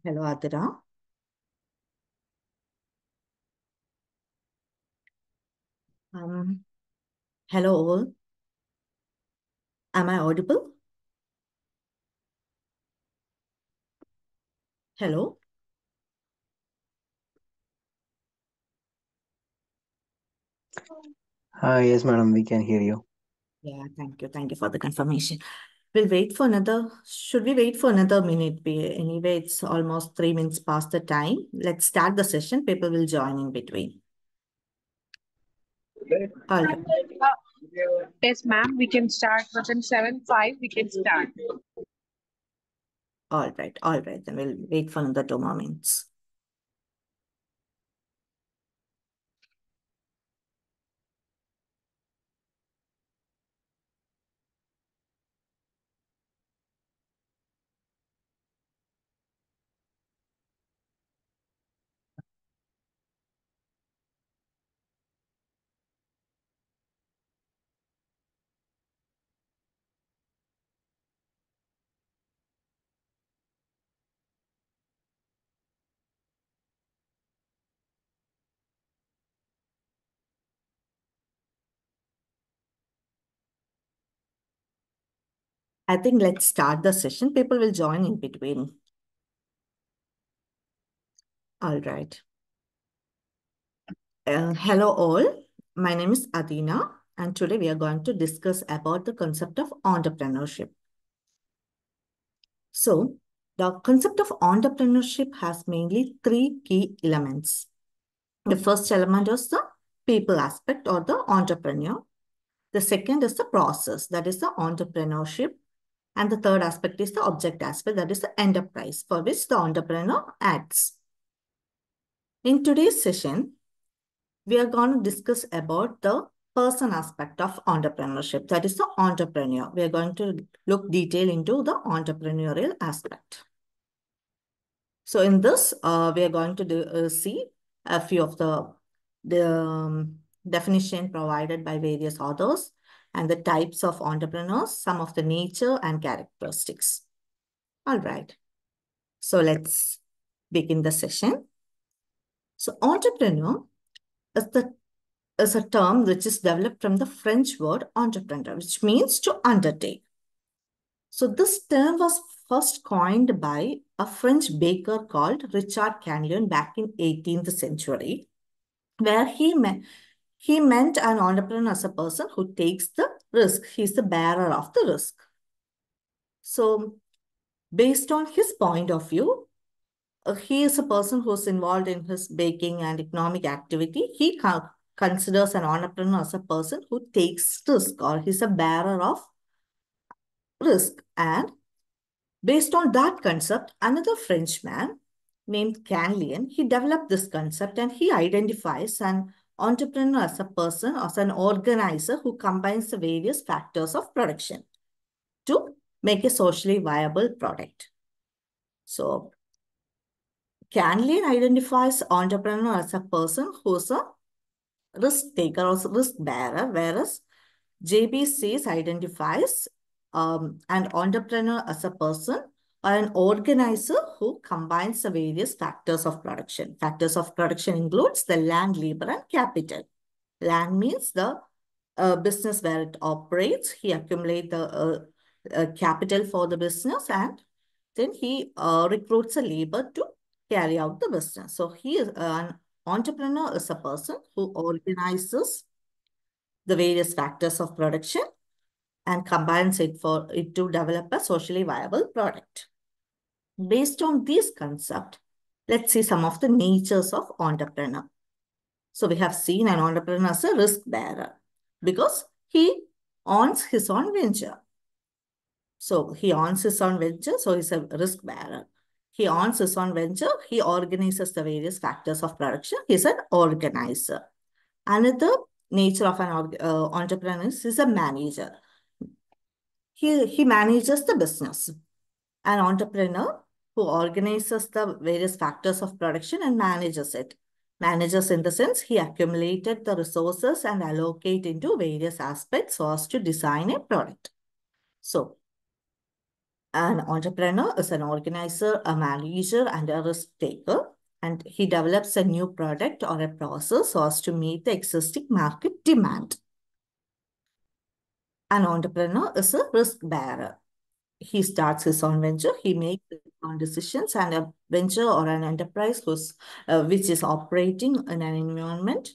Hello, Adheena. Um, Hello all. Am I audible? Hello? Yes, madam, we can hear you. Yeah, thank you. Thank you for the confirmation. We'll wait for another, should we wait for another minute? Anyway, it's almost 3 minutes past the time. Let's start the session. People will join in between. All right. Yes, ma'am. We can start within 7:05. We can start. All right. All right. Then we'll wait for another 2 more minutes. I think let's start the session. People will join in between. All right. Hello all. My name is Adheena, and today we are going to discuss about the concept of entrepreneurship. So, the concept of entrepreneurship has mainly three key elements. The first element is the people aspect or the entrepreneur. The second is the process, that is the entrepreneurship. And the third aspect is the object aspect, that is the enterprise for which the entrepreneur acts. In today's session, we are going to discuss about the person aspect of entrepreneurship, that is the entrepreneur. We are going to look detail into the entrepreneurial aspect. So in this, we are going to see a few of the definition provided by various authors and the types of entrepreneurs, some of the nature and characteristics. All right. So let's begin the session. So entrepreneur is a term which is developed from the French word entreprendre, which means to undertake. So this term was first coined by a French baker called Richard Canlion back in 18th century, where he meant an entrepreneur as a person who takes the risk. He's the bearer of the risk. So based on his point of view, he is a person who's involved in his baking and economic activity. He considers an entrepreneur as a person who takes risk, or he's a bearer of risk. And based on that concept, another Frenchman named Canlian, he developed this concept and he identifies an entrepreneur as a person, as an organizer who combines the various factors of production to make a socially viable product. So Canlian identifies entrepreneur as a person who's a risk taker or risk bearer, whereas JB says identifies an entrepreneur as a person or an organizer who combines the various factors of production. Factors of production includes the land, labor, and capital. Land means the business where it operates. He accumulates the capital for the business, and then he recruits a labor to carry out the business. So he is an entrepreneur is a person who organizes the various factors of production and combines it for it to develop a socially viable product. Based on this concept, let's see some of the natures of entrepreneur. So we have seen an entrepreneur as a risk bearer because he owns his own venture. So he owns his own venture, so he's a risk bearer. He owns his own venture, he organizes the various factors of production, he's an organizer. Another nature of an entrepreneur is a manager. He manages the business. An entrepreneur who organizes the various factors of production and manages it. Manages in the sense he accumulated the resources and allocate into various aspects so as to design a product. So an entrepreneur is an organizer, a manager, and a risk taker. And he develops a new product or a process so as to meet the existing market demand. An entrepreneur is a risk bearer. He starts his own venture, he makes his own decisions, and a venture or an enterprise which is operating in an environment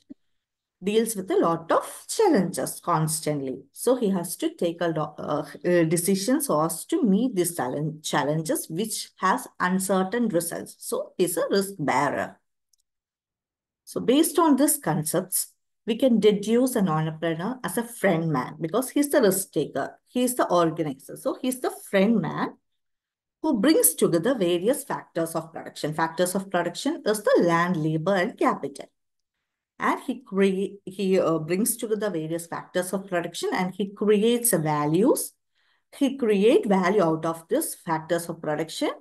deals with a lot of challenges constantly. So he has to take a lot decisions so as to meet these challenges which has uncertain results. So he's a risk bearer. So based on these concepts, we can deduce an entrepreneur as a friend man because he's the risk taker, he's the organizer. So he's the friend man who brings together various factors of production. Factors of production is the land, labor, and capital. And he brings together various factors of production and he creates values. He creates value out of these factors of production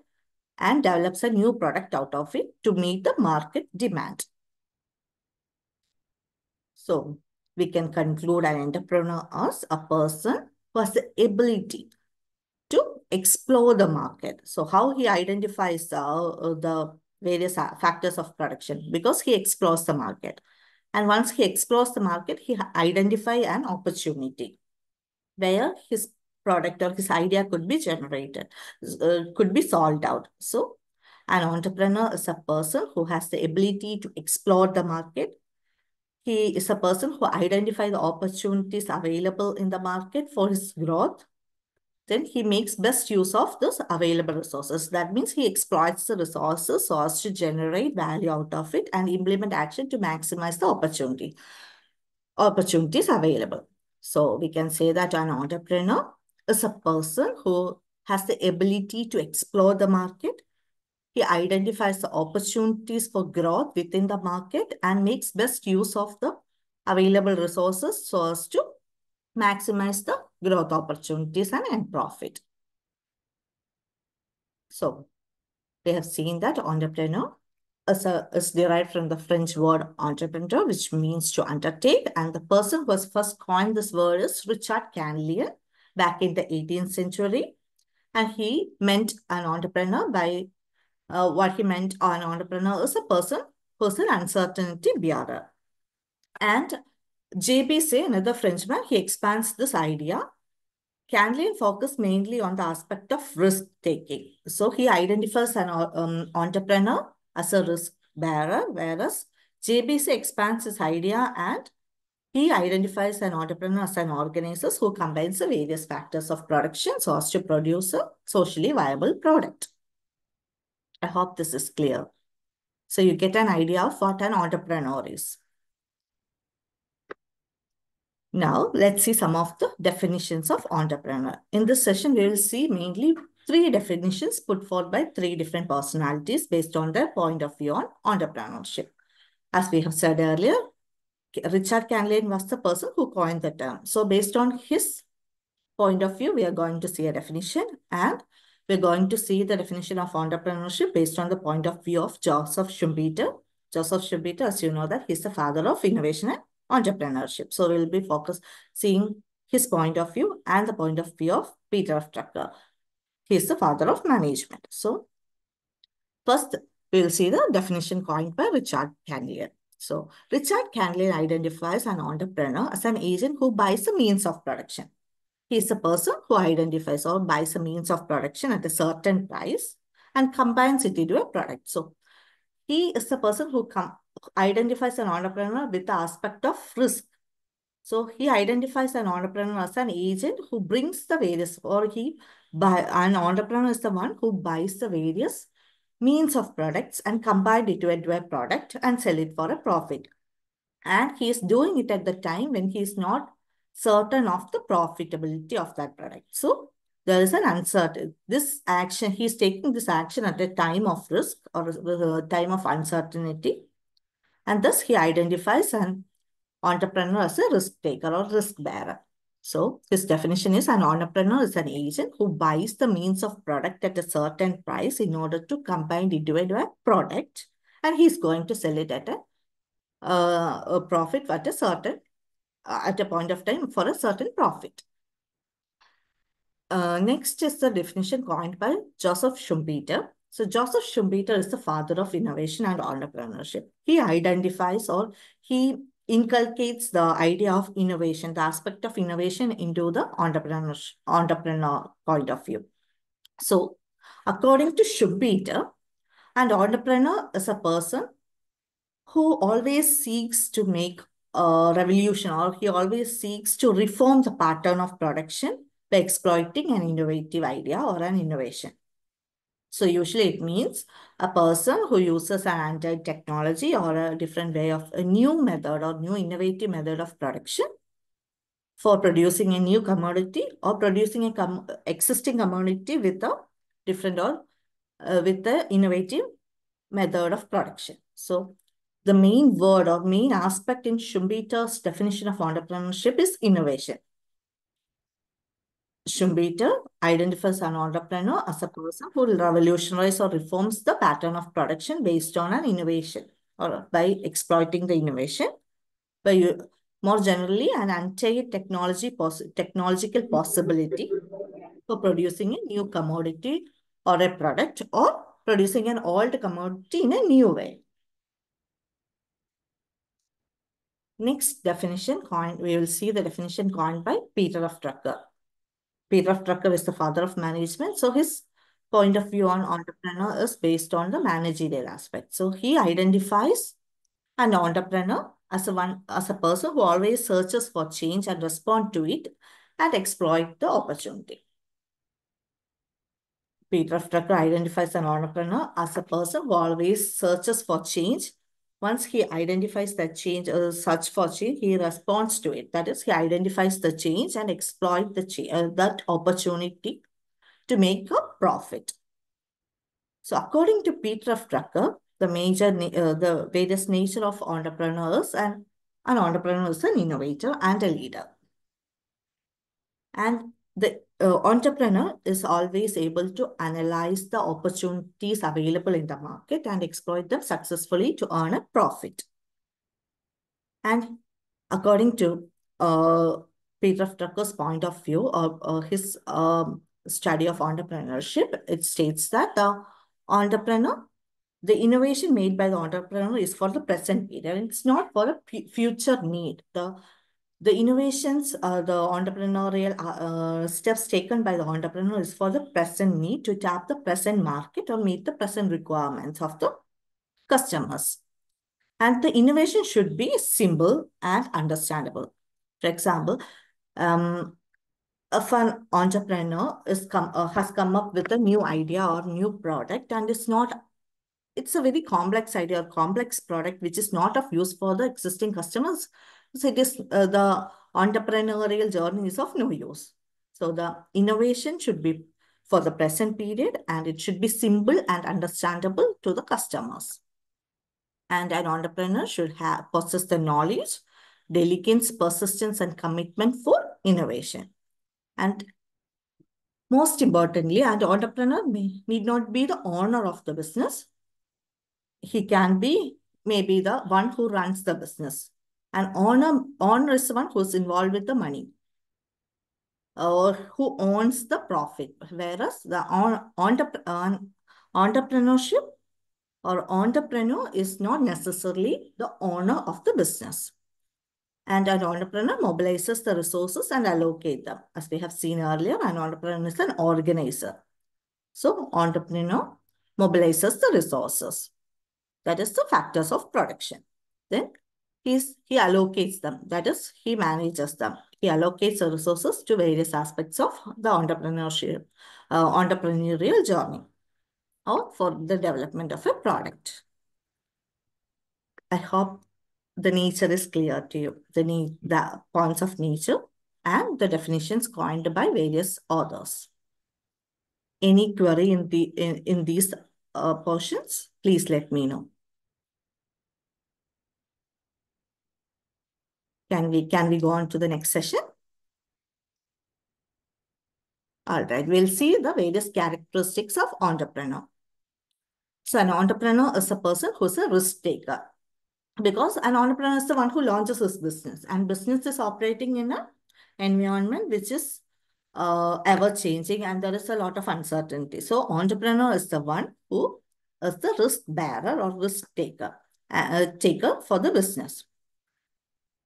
and develops a new product out of it to meet the market demand. So we can conclude an entrepreneur as a person who has the ability to explore the market. So how he identifies the various factors of production? Because he explores the market. And once he explores the market, he identifies an opportunity where his product or his idea could be generated, could be solved out. So an entrepreneur is a person who has the ability to explore the market. He is a person who identifies the opportunities available in the market for his growth. Then he makes best use of those available resources. That means he exploits the resources so as to generate value out of it and implement action to maximize the opportunities available. So we can say that an entrepreneur is a person who has the ability to explore the market. He identifies the opportunities for growth within the market and makes best use of the available resources so as to maximize the growth opportunities and end profit. So we have seen that entrepreneur is derived from the French word entrepreneur, which means to undertake. And the person who has first coined this word is Richard Canlian back in the 18th century. And he meant an entrepreneur by what he meant an entrepreneur is a person who's an uncertainty bearer. And JBC, another Frenchman, he expands this idea. Canlian focused mainly on the aspect of risk taking. So he identifies an entrepreneur as a risk bearer, whereas JBC expands his idea and he identifies an entrepreneur as an organizer who combines the various factors of production so as to produce a socially viable product. I hope this is clear. So you get an idea of what an entrepreneur is. Now, let's see some of the definitions of entrepreneur. In this session, we will see mainly 3 definitions put forth by 3 different personalities based on their point of view on entrepreneurship. As we have said earlier, Richard Canlian was the person who coined the term. So based on his point of view, we are going to see a definition and we're going to see the definition of entrepreneurship based on the point of view of Joseph Schumpeter. Joseph Schumpeter, as you know that he's the father of innovation and entrepreneurship. So we'll be seeing his point of view and the point of view of Peter F. Drucker. He's the father of management. So first, we'll see the definition coined by Richard Canlian. So Richard Canlian identifies an entrepreneur as an agent who buys the means of production. He is a person who identifies or buys a means of production at a certain price and combines it into a product. So he is the person who identifies an entrepreneur with the aspect of risk. So he identifies an entrepreneur as an agent who brings the various, or an entrepreneur is the one who buys the various means of products and combine it into a product and sell it for a profit. And he is doing it at the time when he is not certain of the profitability of that product. So there is an uncertain, this action, he is taking this action at a time of risk or a time of uncertainty. And thus he identifies an entrepreneur as a risk taker or risk bearer. So his definition is an entrepreneur is an agent who buys the means of product at a certain price in order to combine it into a product. And he's going to sell it at a profit at a certain, at a point of time for a certain profit. Next is the definition coined by Joseph Schumpeter. So Joseph Schumpeter is the father of innovation and entrepreneurship. He identifies or he inculcates the idea of innovation, the aspect of innovation into the entrepreneur point of view. So according to Schumpeter, an entrepreneur is a person who always seeks to make a revolution or he always seeks to reform the pattern of production by exploiting an innovative idea or an innovation. So usually it means a person who uses an Android technology or a different way of a new method or new innovative method of production for producing a new commodity or producing a existing commodity with a different or with the innovative method of production. So the main word or main aspect in Schumpeter's definition of entrepreneurship is innovation. Schumpeter identifies an entrepreneur as a person who will revolutionize or reforms the pattern of production based on an innovation or by exploiting the innovation. By more generally, an entire technological possibility for producing a new commodity or a product or producing an old commodity in a new way. Next definition coined, we will see the definition coined by Peter of Drucker. Peter of Drucker is the father of management. So his point of view on entrepreneur is based on the managerial aspect. So he identifies an entrepreneur as a person who always searches for change and respond to it and exploit the opportunity. Peter of Drucker identifies an entrepreneur as a person who always searches for change. Once he identifies that change or search for change, he responds to it. That is, he identifies the change and exploit that opportunity to make a profit. So according to Peter of Drucker, the various nature of entrepreneurs, and an entrepreneur is an innovator and a leader. And the entrepreneur is always able to analyze the opportunities available in the market and exploit them successfully to earn a profit. And according to Peter Drucker's point of view or his study of entrepreneurship, it states that the innovation made by the entrepreneur is for the present period. It's not for a future need. The innovations, the entrepreneurial steps taken by the entrepreneur is for the present need to tap the present market or meet the present requirements of the customers. And the innovation should be simple and understandable. For example, if an entrepreneur has come up with a new idea or new product and it's a very complex idea or complex product which is not of use for the existing customers. So it is the entrepreneurial journey is of no use. So the innovation should be for the present period and it should be simple and understandable to the customers. And an entrepreneur should possess the knowledge, diligence, persistence, and commitment for innovation. And most importantly, an entrepreneur need not be the owner of the business. He can be maybe the one who runs the business. An owner is one who's involved with the money or who owns the profit. Whereas the entrepreneurship or entrepreneur is not necessarily the owner of the business. And an entrepreneur mobilizes the resources and allocate them. As we have seen earlier, an entrepreneur is an organizer. So entrepreneur mobilizes the resources. That is the factors of production. Then he allocates them. That is, he manages them. He allocates the resources to various aspects of the entrepreneurship, entrepreneurial journey or for the development of a product. I hope the nature is clear to you, the points of nature and the definitions coined by various authors. Any query in these portions, please let me know. Can we go on to the next session? All right, we'll see the various characteristics of entrepreneur. So an entrepreneur is a person who's a risk taker because an entrepreneur is the one who launches his business and business is operating in an environment which is ever changing and there is a lot of uncertainty. So entrepreneur is the one who is the risk bearer or risk taker for the business.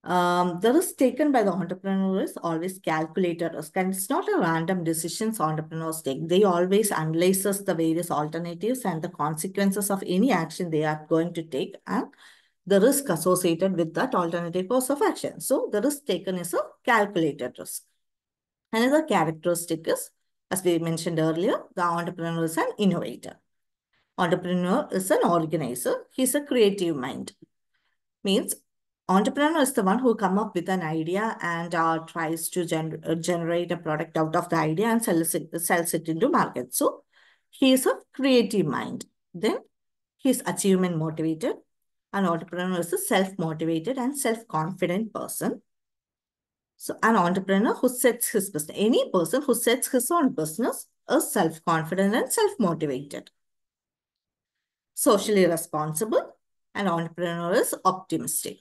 The risk taken by the entrepreneur is always calculated risk, and it's not a random decisions entrepreneurs take. They always analyzes the various alternatives and the consequences of any action they are going to take and the risk associated with that alternative course of action. So the risk taken is a calculated risk. Another characteristic is As we mentioned earlier, the entrepreneur is an innovator. Entrepreneur is an organizer. He's a creative mind. Means entrepreneur is the one who come up with an idea and tries to generate a product out of the idea and sells it into market. So he is a creative mind. Then he is achievement motivated. An entrepreneur is a self-motivated and self-confident person. So an entrepreneur who sets his business, any person who sets his own business is self-confident and self-motivated. Socially responsible, an entrepreneur is optimistic.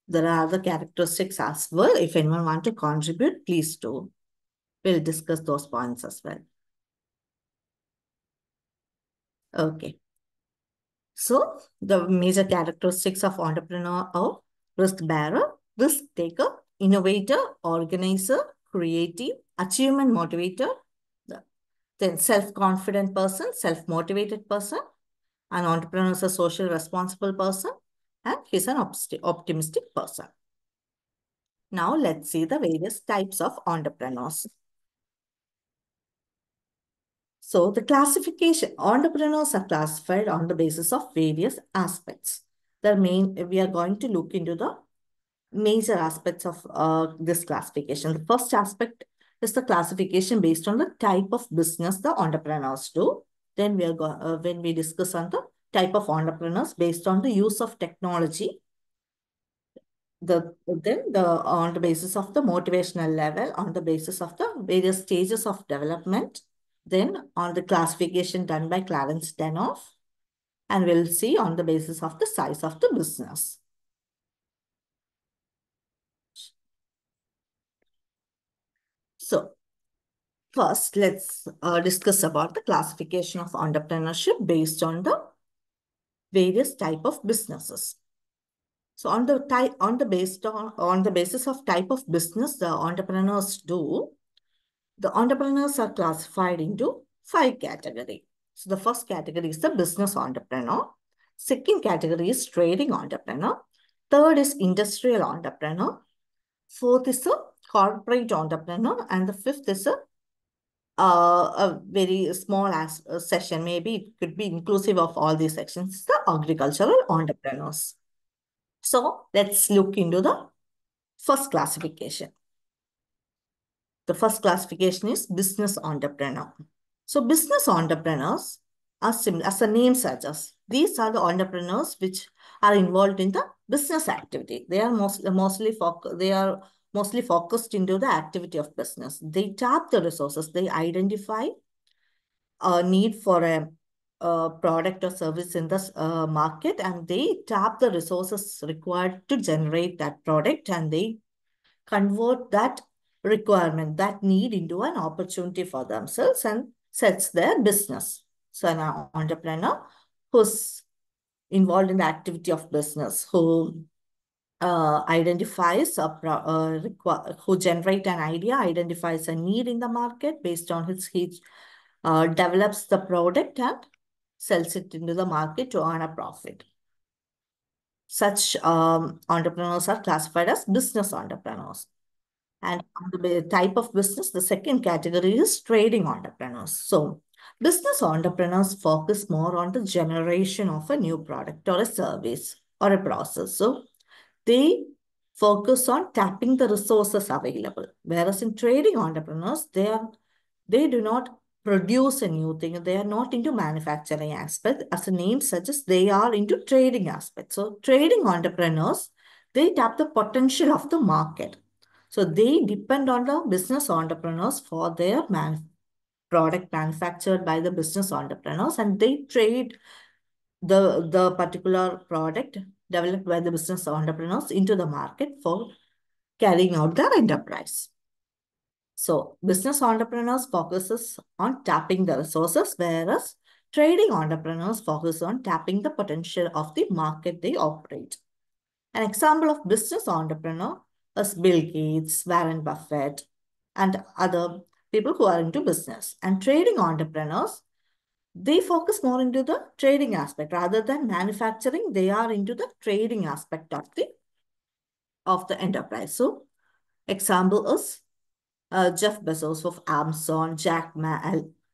There are other characteristics as well. If anyone want to contribute, please do. We'll discuss those points as well. Okay. So the major characteristics of entrepreneur are risk bearer, risk taker, innovator, organizer, creative, achievement motivator, then self-confident person, self-motivated person. An entrepreneur is a social responsible person and he's an optimistic person. Now let's see the various types of entrepreneurs. So the classification, entrepreneurs are classified on the basis of various aspects. We are going to look into the major aspects of this classification. The first aspect is the classification based on the type of business the entrepreneurs do. Then when we discuss on the type of entrepreneurs based on the use of technology, on the basis of the motivational level, on the basis of the various stages of development, then on the classification done by Clarence Denoff, and we'll see on the basis of the size of the business. So first, let's discuss about the classification of entrepreneurship based on the various type of businesses. So on the basis of type of business the entrepreneurs do, the entrepreneurs are classified into 5 categories. So the first category is the business entrepreneur. Second category is trading entrepreneur. Third is industrial entrepreneur. Fourth is a corporate entrepreneur. And the fifth is a very small session. Maybe it could be inclusive of all these sections, the agricultural entrepreneurs. So let's look into the first classification. The first classification is business entrepreneur. So business entrepreneurs are similar, as the name suggests. These are the entrepreneurs which are involved in the business activity. They are mostly focused into the activity of business. They tap the resources. They identify a need for a product or service in the market, and they tap the resources required to generate that product, and they convert that requirement, that need into an opportunity for themselves and sets their business. So an entrepreneur who's involved in the activity of business, who identifies who generate an idea, identifies a need in the market based on he develops the product and sells it into the market to earn a profit. Such entrepreneurs are classified as business entrepreneurs. And on the type of business, the second category is trading entrepreneurs. So business entrepreneurs focus more on the generation of a new product or a service or a process. So they focus on tapping the resources available. Whereas in trading entrepreneurs, they do not produce a new thing. They are not into manufacturing aspect. As the name suggests, they are into trading aspect. So trading entrepreneurs, they tap the potential of the market. So they depend on the business entrepreneurs for their product manufactured by the business entrepreneurs, and they trade the particular product developed by the business entrepreneurs into the market for carrying out their enterprise. So business entrepreneurs focuses on tapping the resources, whereas trading entrepreneurs focus on tapping the potential of the market they operate. An example of business entrepreneur is Bill Gates, Warren Buffett, and other people who are into business. And trading entrepreneurs, they focus more into the trading aspect rather than manufacturing. They are into the trading aspect of the enterprise. So example is Jeff Bezos of Amazon, Jack Ma,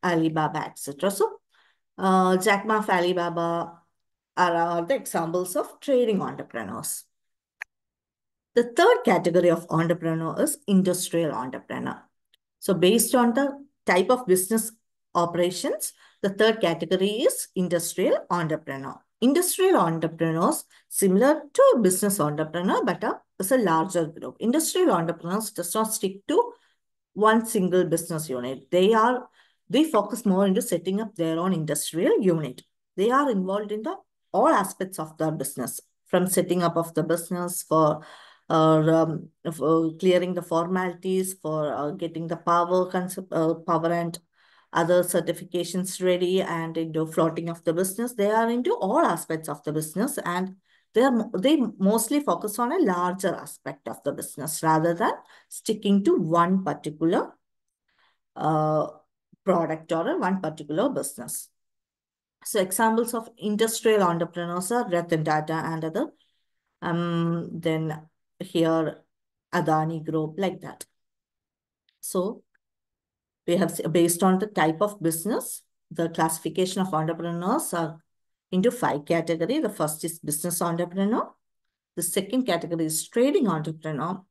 Alibaba, etc. So, Jack Ma of Alibaba are the examples of trading entrepreneurs. The third category of entrepreneur is industrial entrepreneur. So based on the type of business operations, the third category is industrial entrepreneur. Industrial entrepreneurs, similar to a business entrepreneur, but is a larger group. Industrial entrepreneurs does not stick to one single business unit. They focus more into setting up their own industrial unit. They are involved in the all aspects of the business, from setting up of the business for clearing the formalities, for getting the power and other certifications ready, and into floating of the business. They are into all aspects of the business, and they mostly focus on a larger aspect of the business rather than sticking to one particular uh, product or one particular business. So examples of industrial entrepreneurs are Ratan Tata and other. Then here Adani Group, like that. So we have, based on the type of business, the classification of entrepreneurs are into 5 categories. The first is business entrepreneur. The second category is trading entrepreneur.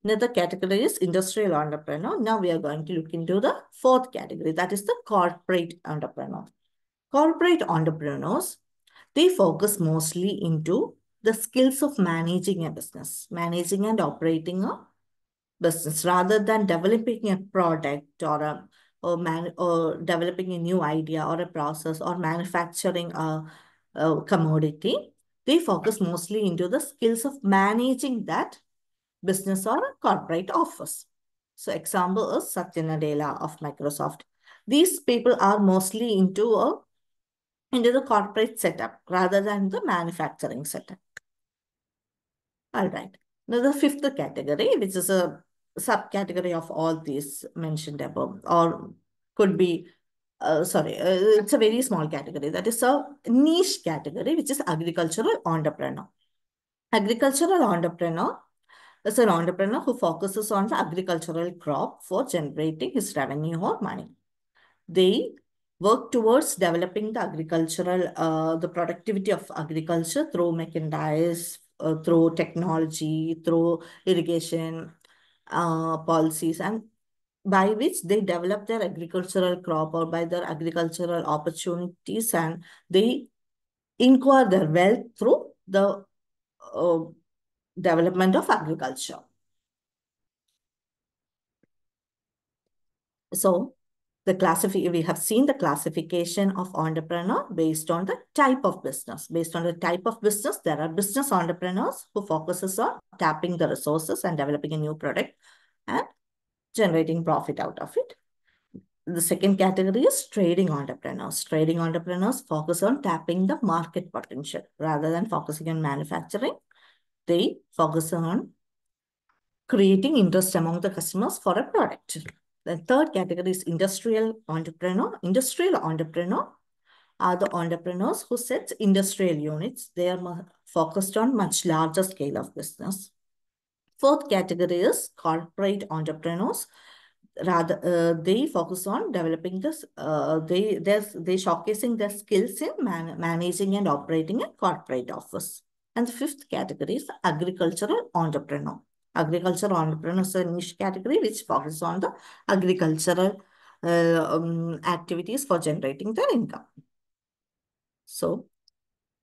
Another category is industrial entrepreneur. Now we are going to look into the fourth category, that is the corporate entrepreneur. Corporate entrepreneurs, they focus mostly into the skills of managing a business, managing and operating a business, rather than developing a product or developing a new idea or a process or manufacturing a commodity. They focus mostly into the skills of managing that business or a corporate office. So example is Satya Nadella of Microsoft. These people are mostly into the corporate setup rather than the manufacturing setup. All right. Now the fifth category, which is a subcategory of all these mentioned above, or could be, it's a very small category. That is a niche category, which is agricultural entrepreneur. Agricultural entrepreneur is an entrepreneur who focuses on the agricultural crop for generating his revenue or money. They work towards developing the productivity of agriculture through mechanized, through technology, through irrigation policies, and by which they develop their agricultural crop or by their agricultural opportunities, and they inquire their wealth through the uh, development of agriculture. So we have seen the classification of entrepreneur based on the type of business. Based on the type of business, there are business entrepreneurs who focuses on tapping the resources and developing a new product and generating profit out of it. The second category is trading entrepreneurs. Trading entrepreneurs focus on tapping the market potential rather than focusing on manufacturing. They focus on creating interest among the customers for a product. The third category is industrial entrepreneur. Industrial entrepreneur are the entrepreneurs who set industrial units. They are focused on much larger scale of business. Fourth category is corporate entrepreneurs. Rather, they focus on developing this. They showcasing their skills in managing and operating a corporate office. And the fifth category is agricultural entrepreneur. Agricultural entrepreneur is a niche category which focuses on the agricultural activities for generating their income. So,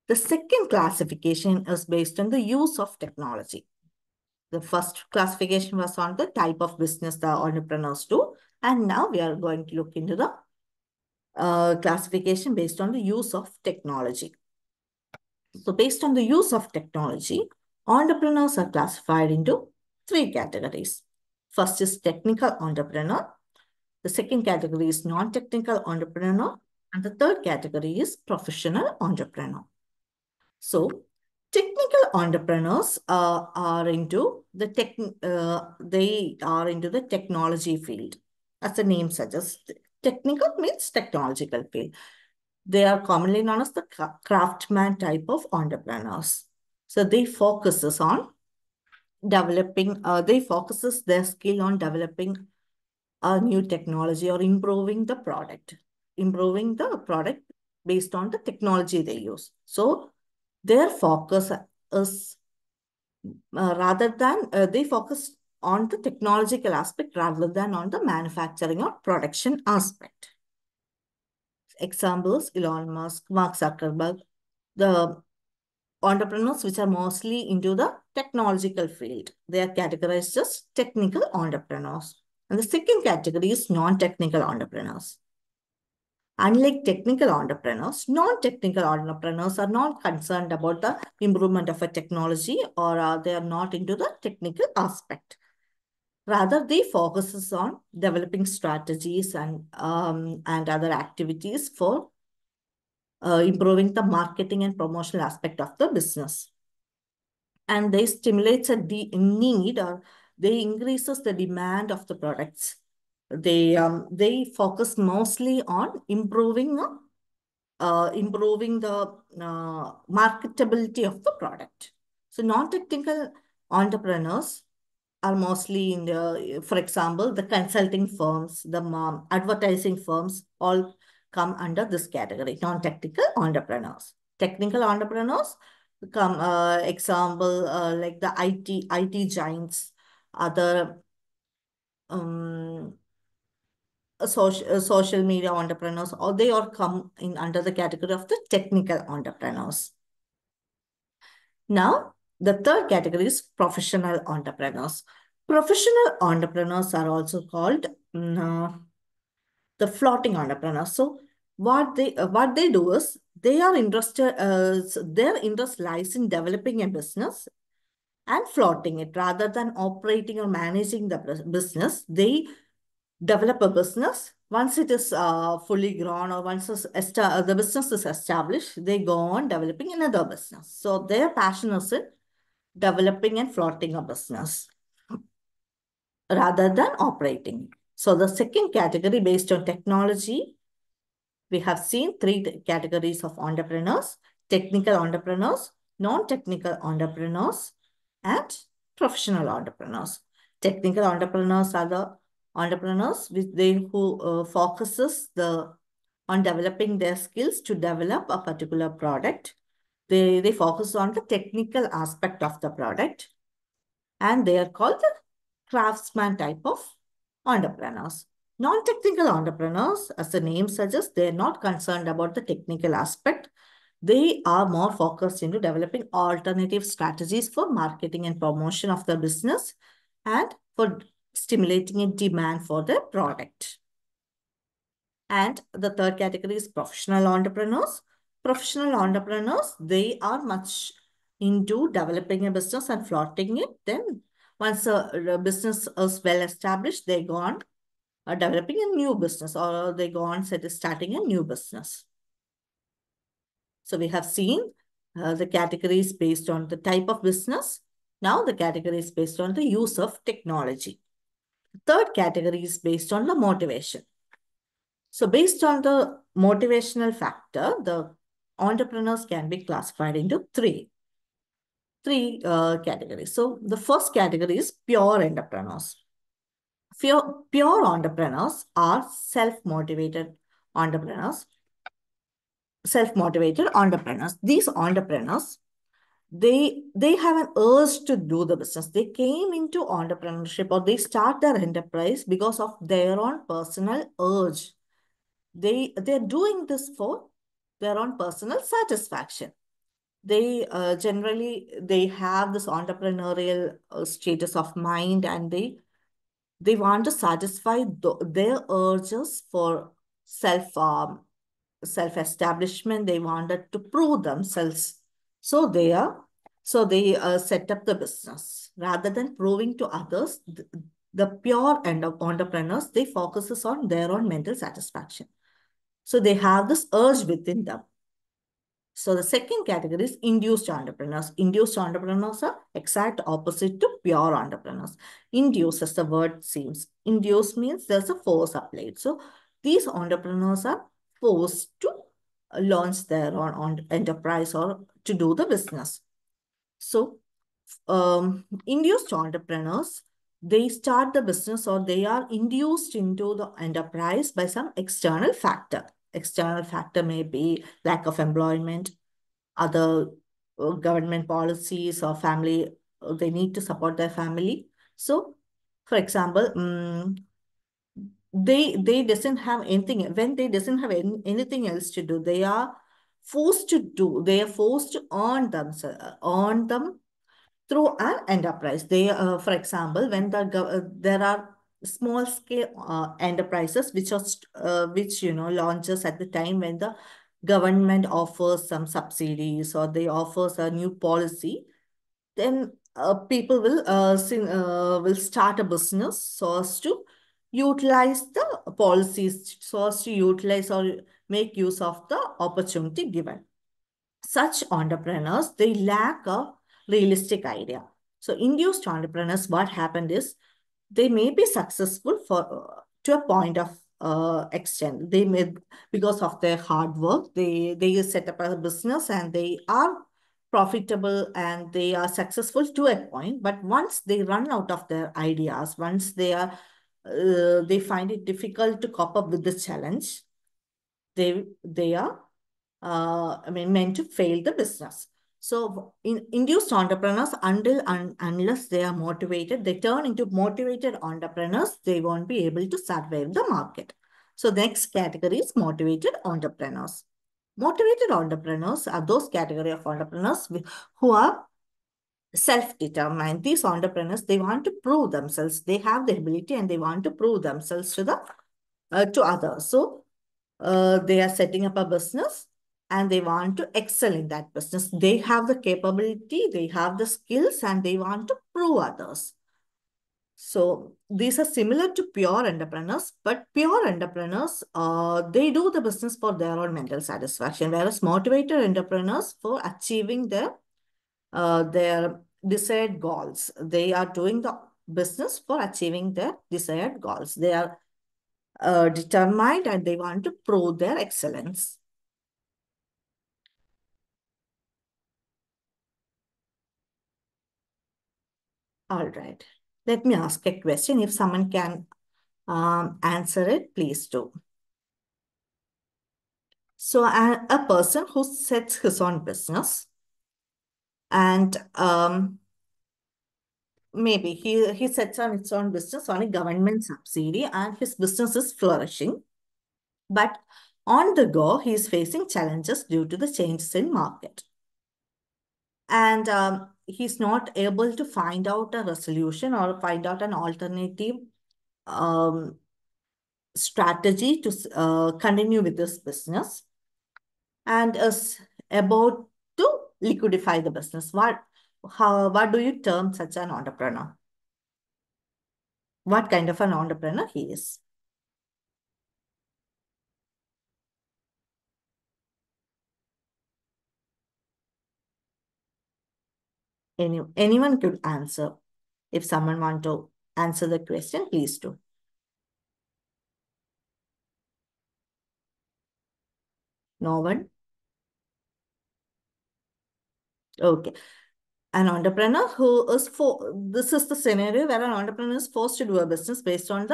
the second classification is based on the use of technology. The first classification was on the type of business the entrepreneurs do. And now we are going to look into the classification based on the use of technology. So based on the use of technology, entrepreneurs are classified into 3 categories. First is technical entrepreneur. The second category is non-technical entrepreneur. And the third category is professional entrepreneur. So technical entrepreneurs are into the technology field. As the name suggests, technical means technological field. They are commonly known as the craftsman type of entrepreneurs. So they focuses their skill on developing a new technology or improving the product based on the technology they use. So their focus is they focus on the technological aspect rather than on the manufacturing or production aspect. Examples: Elon Musk, Mark Zuckerberg, the entrepreneurs which are mostly into the technological field. They are categorized as technical entrepreneurs. And the second category is non-technical entrepreneurs. Unlike technical entrepreneurs, non-technical entrepreneurs are not concerned about the improvement of a technology, or they are not into the technical aspect. Rather, they focuses on developing strategies and other activities for improving the marketing and promotional aspect of the business. And they stimulates a need, or they increases the demand of the products. They focus mostly on improving the marketability of the product. So non-technical entrepreneurs are mostly in the, for example, the consulting firms, the advertising firms, all come under this category, non-technical entrepreneurs. Technical entrepreneurs come, example, like the IT giants, other social media entrepreneurs, or they all come in under the category of the technical entrepreneurs. Now, the third category is professional entrepreneurs. Professional entrepreneurs are also called the floating entrepreneurs. So what they do is they are interested. Their interest lies in developing a business and floating it rather than operating or managing the business. They develop a business. Once it is fully grown, or once the business is established, they go on developing another business. So their passion is in developing and floating a business rather than operating. So the second category, based on technology, we have seen three categories of entrepreneurs: technical entrepreneurs, non-technical entrepreneurs, and professional entrepreneurs. Technical entrepreneurs are the entrepreneurs who focuses on developing their skills to develop a particular product. They focus on the technical aspect of the product, and they are called the craftsman type of entrepreneurs. Non-technical entrepreneurs, as the name suggests, they're not concerned about the technical aspect. They are more focused into developing alternative strategies for marketing and promotion of the business, and for stimulating a demand for their product. And the third category is professional entrepreneurs. Professional entrepreneurs, they are much into developing a business and floating it. Then once a business is well established, they go on developing a new business, or they go on starting a new business. So we have seen the categories based on the type of business. Now the category is based on the use of technology. Third category is based on the motivation. So based on the motivational factor, the entrepreneurs can be classified into three categories. So the first category is pure entrepreneurs. Pure entrepreneurs are self-motivated entrepreneurs. These entrepreneurs, they have an urge to do the business. They came into entrepreneurship, or they start their enterprise because of their own personal urge. They're doing this for their own personal satisfaction. They generally they have this entrepreneurial status of mind, and they want to satisfy their urges for self-establishment. They wanted to prove themselves. So they set up the business rather than proving to others. The pure end of entrepreneurs, they focuses on their own mental satisfaction. So they have this urge within them. So the second category is induced entrepreneurs. Induced entrepreneurs are exact opposite to pure entrepreneurs. Induce, as the word seems. Induce means there's a force applied. So these entrepreneurs are forced to launch their own enterprise, or to do the business. So induced entrepreneurs, they start the business or they are induced into the enterprise by some external factor. External factor may be lack of employment, other government policies or family, they need to support their family. So, for example, they doesn't have anything, when they doesn't have anything else to do, they are forced to do, they are forced to earn themselves, earn them through an enterprise. They, for example, when there are small scale enterprises which launches at the time when the government offers some subsidies or they offers a new policy, then people will start a business so as to utilize the policies, so as to utilize or make use of the opportunity given. Such entrepreneurs, they lack a realistic idea. So induced entrepreneurs, what happened is they may be successful for to a point of extent. They may, because of their hard work, they set up a business and they are profitable and they are successful to a point. But once they run out of their ideas, once they find it difficult to cope up with the challenge, they are meant to fail the business. So induced entrepreneurs, unless they are motivated, they turn into motivated entrepreneurs, they won't be able to survive the market. So the next category is motivated entrepreneurs. Motivated entrepreneurs are those category of entrepreneurs who are self-determined. These entrepreneurs, they want to prove themselves. They have the ability and they want to prove themselves to others. So they are setting up a business and they want to excel in that business. They have the capability, they have the skills, and they want to prove others. So these are similar to pure entrepreneurs, but pure entrepreneurs, they do the business for their own mental satisfaction, whereas motivated entrepreneurs for achieving their desired goals. They are doing the business for achieving their desired goals. They are determined and they want to prove their excellence. All right. Let me ask a question. If someone can answer it, please do. So a person who sets his own business and maybe he sets on its own business on a government subsidy and his business is flourishing. But on the go, he is facing challenges due to the changes in market. And he's not able to find out a resolution or find out an alternative strategy to continue with this business and is about to liquidify the business. What do you term such an entrepreneur? What kind of an entrepreneur he is? Anyone could answer. If someone want to answer the question, please do. No one? Okay. An entrepreneur who is this is the scenario where an entrepreneur is forced to do a business based on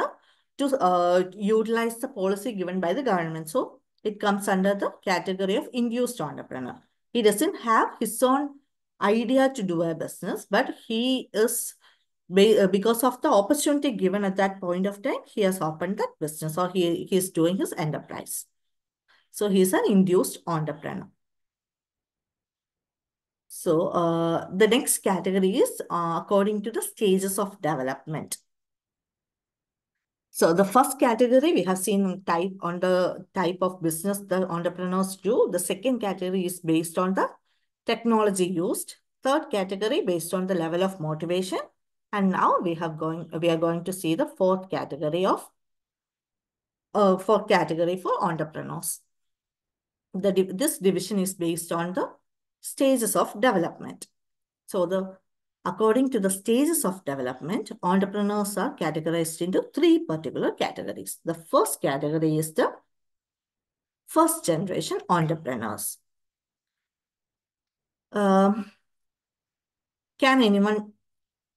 to utilize the policy given by the government. So it comes under the category of induced entrepreneur. He doesn't have his own idea to do a business, but he is, because of the opportunity given at that point of time, he has opened that business or he is doing his enterprise. So he's an induced entrepreneur. So the next category is according to the stages of development. So the first category we have seen on the type of business the entrepreneurs do. The second category is based on the technology used. Third category based on the level of motivation. And now we are going to see the fourth category for entrepreneurs. This division is based on the stages of development. So according to the stages of development, entrepreneurs are categorized into three particular categories. The first category is the first generation entrepreneurs. Can anyone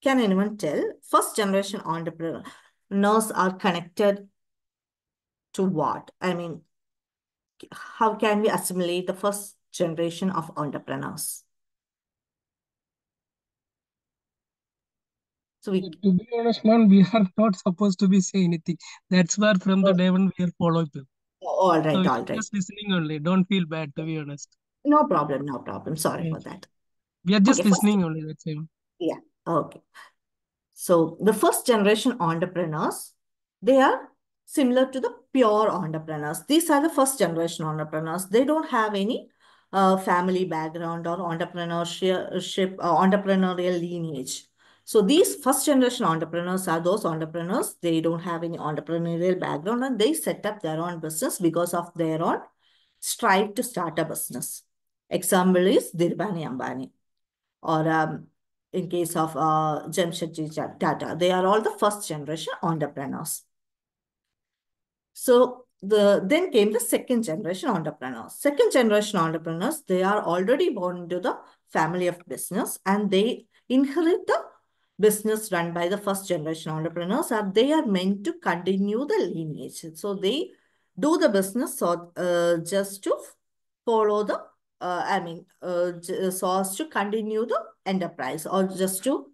can anyone tell first generation entrepreneurs are connected to what? I mean, how can we assimilate the first generation of entrepreneurs? So we, To be honest, man, we are not supposed to be say anything. That's where from the oh, day when we are following them. all So right, we all are right. just listening only. Don't feel bad, to be honest. No problem, no problem. Sorry Yeah. for that. We are Okay, just first, listening only. That's it. yeah, okay. So the first generation entrepreneurs, they are similar to the pure entrepreneurs. These are the first generation entrepreneurs. They don't have any family background or entrepreneurial lineage. So these first generation entrepreneurs are those entrepreneurs. They don't have any entrepreneurial background and they set up their own business because of their own strive to start a business. Example is Dhirubhai Ambani or in case of Jamshedji Tata. They are all the first generation entrepreneurs. So then came the second generation entrepreneurs. Second generation entrepreneurs, they are already born into the family of business and they inherit the business run by the first generation entrepreneurs and they are meant to continue the lineage. So they do the business so, just to follow the, so as to continue the enterprise or just to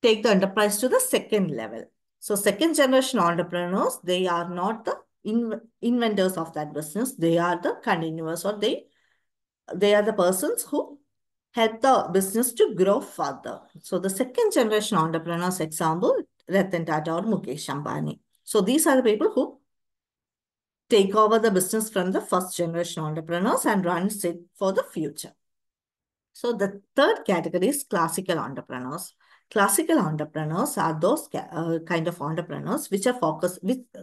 take the enterprise to the second level. So second generation entrepreneurs, they are not the inventors of that business. They are the continuers or they are the persons who help the business to grow further. So the second generation entrepreneurs example, Ratan Tata or Mukesh Ambani. So these are the people who take over the business from the first generation entrepreneurs and runs it for the future. So the third category is classical entrepreneurs. Classical entrepreneurs are those kind of entrepreneurs which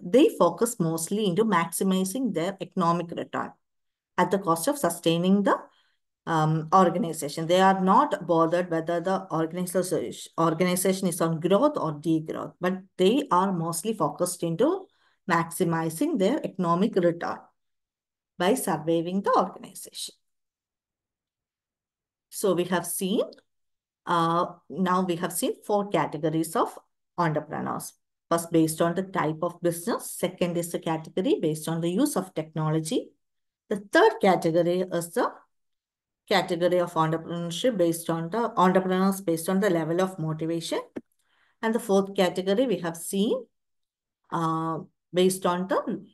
they focus mostly into maximizing their economic return at the cost of sustaining the organization. They are not bothered whether the organization is on growth or degrowth, but they are mostly focused into maximizing their economic return by surviving the organization. So we have seen now we have seen 4 categories of entrepreneurs. First, based on the type of business. Second is the category based on the use of technology. The third category is the category of entrepreneurship based on the entrepreneurs based on the level of motivation. And the fourth category we have seen based on the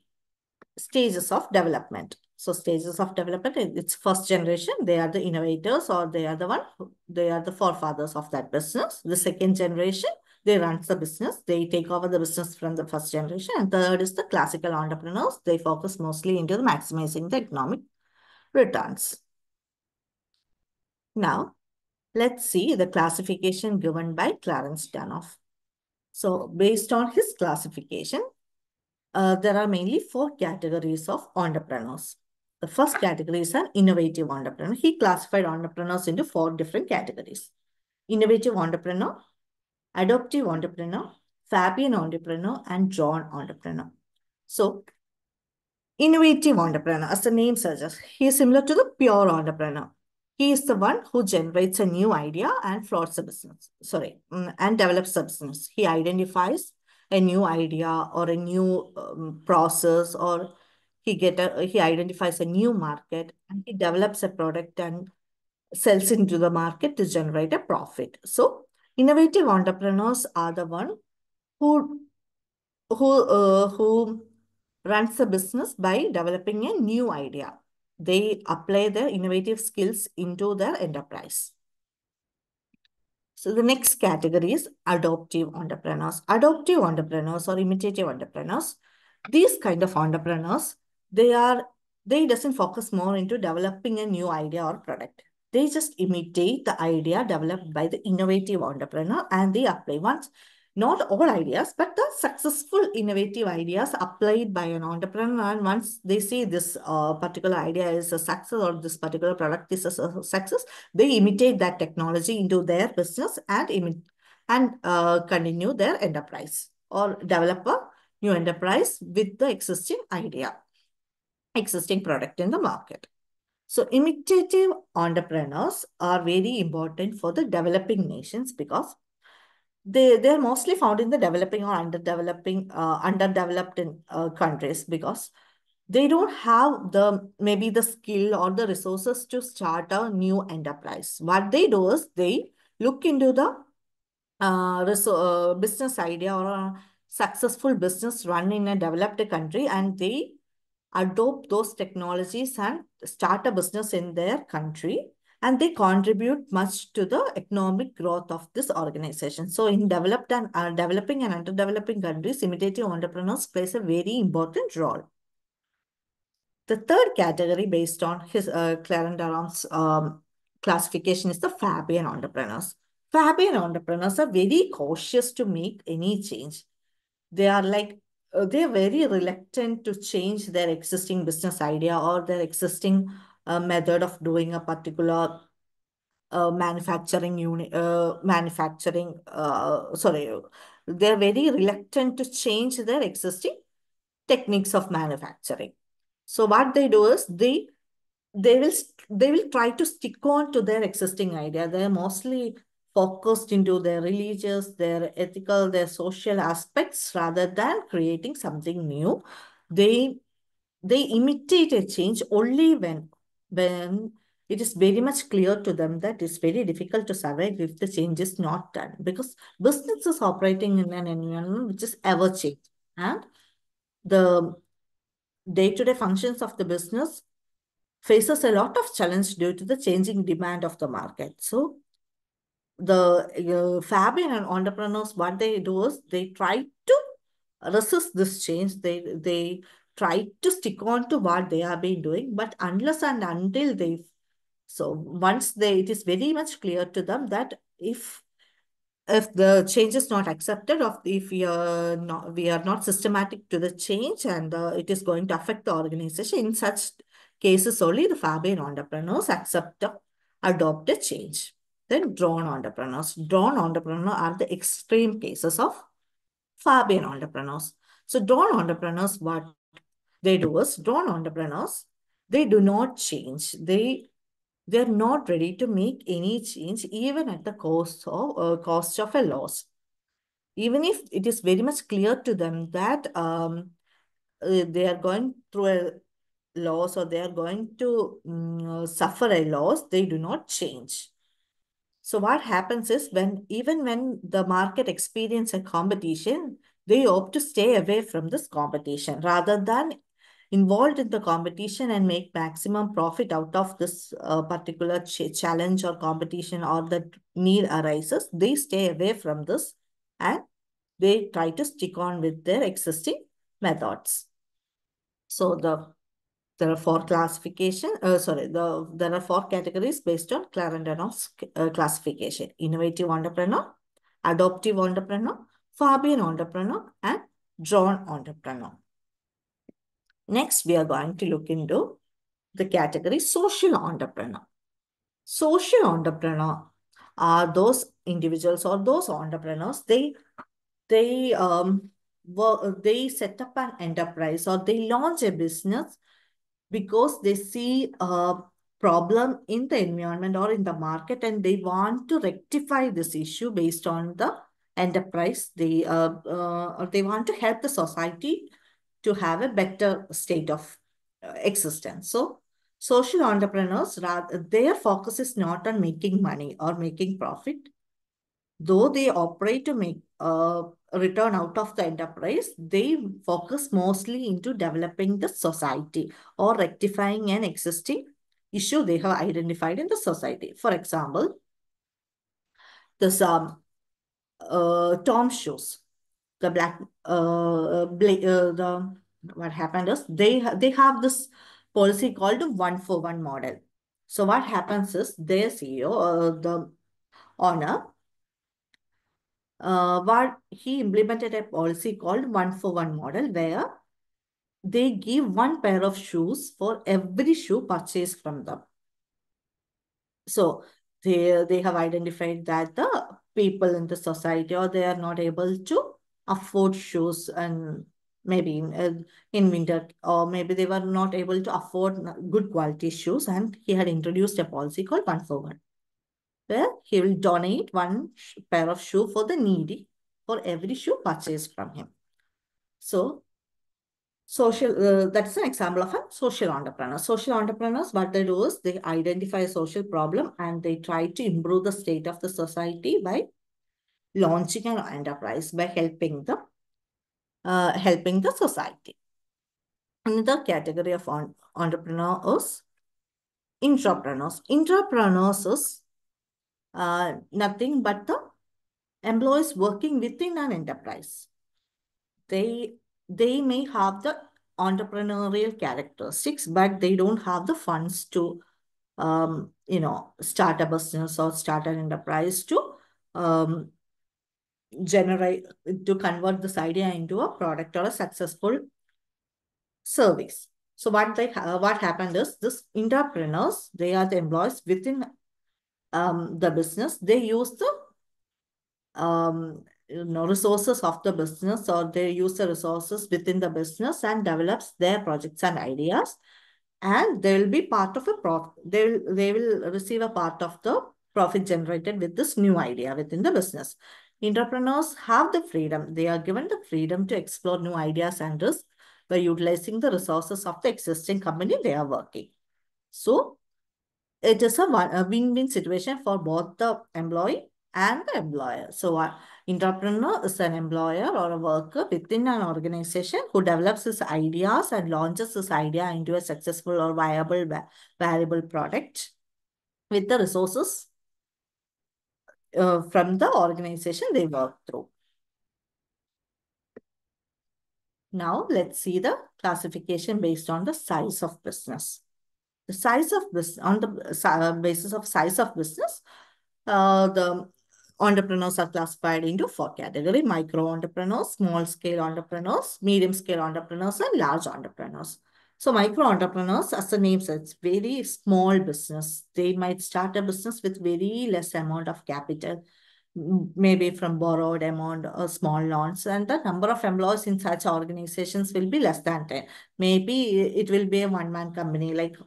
stages of development. So stages of development, it's first generation, they are the innovators or they are the forefathers of that business. The second generation, they run the business, they take over the business from the first generation. And third is the classical entrepreneurs. They focus mostly into the maximizing the economic returns. Now, let's see the classification given by Clarence Danoff. So based on his classification, there are mainly 4 categories of entrepreneurs. The first category is an innovative entrepreneur. He classified entrepreneurs into 4 different categories. Innovative entrepreneur, adaptive entrepreneur, Fabian entrepreneur, and John entrepreneur. So, innovative entrepreneur, as the name suggests, he is similar to the pure entrepreneur. He is the one who generates a new idea and floats a business, and develops a business. He identifies a new idea or a new process, or he identifies a new market and he develops a product and sells into the market to generate a profit. So innovative entrepreneurs are the one who who runs the business by developing a new idea. They apply their innovative skills into their enterprise. So the next category is adoptive entrepreneurs. Adoptive entrepreneurs or imitative entrepreneurs. These kind of entrepreneurs, they doesn't focus more into developing a new idea or product. They just imitate the idea developed by the innovative entrepreneur and they apply once. Not all ideas, but the successful innovative ideas applied by an entrepreneur. And once they see this particular idea is a success or this particular product is a success, they imitate that technology into their business and continue their enterprise or develop a new enterprise with the existing product in the market. So imitative entrepreneurs are very important for the developing nations because they're mostly found in the developing or underdeveloped in, countries, because they don't have maybe the skill or the resources to start a new enterprise. What they do is they look into the business idea or a successful business run in a developed country, and they adopt those technologies and start a business in their country, and they contribute much to the economic growth of this organization. So in developing and underdeveloping countries, imitative entrepreneurs plays a very important role. The third category, based on his Clarence Darrow's classification, is the Fabian entrepreneurs. Fabian entrepreneurs are very cautious to make any change. They are they are very reluctant to change their existing business idea or their existing method of doing a particular they're very reluctant to change their existing techniques of manufacturing. So what they do is they will try to stick on to their existing idea. They're mostly focused into their religious, their ethical, their social aspects rather than creating something new. They imitate a change only when it is very much clear to them that it's very difficult to survive if the change is not done, because business is operating in an environment which is ever changing, and the day-to-day functions of the business faces a lot of challenge due to the changing demand of the market. So the Fabian and entrepreneurs, what they do is they try to resist this change. They try to stick on to what they have been doing, but unless and until it is very much clear to them that if the change is not accepted, or if we are not systematic to the change, and it is going to affect the organization, in such cases only the Fabian entrepreneurs adopt a change. Then drone entrepreneurs. Drone entrepreneurs are the extreme cases of Fabian entrepreneurs. So drone entrepreneurs, what they do is, drone entrepreneurs, they do not change. They're not ready to make any change, even at the cost of a loss. Even if it is very much clear to them that they are going through a loss, or they are going to suffer a loss, they do not change. So what happens is, even when the market experience a competition, they opt to stay away from this competition rather than involved in the competition and make maximum profit out of this particular challenge or competition, or the need arises. They stay away from this, and they try to stick on with their existing methods. So there are four there are four categories based on Clarendon's classification: innovative entrepreneur, adoptive entrepreneur, Fabian entrepreneur, and drone entrepreneur. Next, we are going to look into the category social entrepreneur. Social entrepreneur are those individuals or those entrepreneurs, they they set up an enterprise, or they launch a business because they see a problem in the environment or in the market, and they want to rectify this issue based on the enterprise. They want to help the society to have a better state of existence. So social entrepreneurs, their focus is not on making money or making profit. Though they operate to make a return out of the enterprise, they focus mostly into developing the society or rectifying an existing issue they have identified in the society. For example, this Tom shoes, the what happened is, they have this policy called the 1-for-1 model. So what happens is, their CEO, the owner, what he implemented a policy called 1-for-1 model, where they give one pair of shoes for every shoe purchased from them. So they have identified that the people in the society, or they are not able to afford shoes, and maybe in winter, or maybe they were not able to afford good quality shoes, and he had introduced a policy called 1-for-1. where he will donate one pair of shoe for the needy for every shoe purchased from him. So that's an example of a social entrepreneur. Social entrepreneurs, what they do is they identify a social problem and they try to improve the state of the society by launching an enterprise, by helping the society. Another category of entrepreneurs, intrapreneurs. Intrapreneurs is nothing but the employees working within an enterprise. They may have the entrepreneurial characteristics, but they don't have the funds to start a business or start an enterprise to um, convert this idea into a product or a successful service. So what happened is this entrepreneurs, they are the employees within the business. They use the resources of the business, or they use the resources within the business and develops their projects and ideas, and they will be part of they will receive a part of the profit generated with this new idea within the business. Entrepreneurs have the freedom. They are given the freedom to explore new ideas and risks by utilizing the resources of the existing company they are working. So it is a win-win situation for both the employee and the employer. So entrepreneur is an employer or a worker within an organization who develops his ideas and launches his idea into a successful or viable product with the resources from the organization they work through. Now let's see the classification based on the size of business. The size of business, on the basis of size of business, the entrepreneurs are classified into 4 categories: micro entrepreneurs, small scale entrepreneurs, medium scale entrepreneurs, and large entrepreneurs. So micro entrepreneurs, as the name says, very small business. They might start a business with very less amount of capital, maybe from borrowed amount or small loans, and the number of employees in such organizations will be less than 10. Maybe it will be a one-man company, like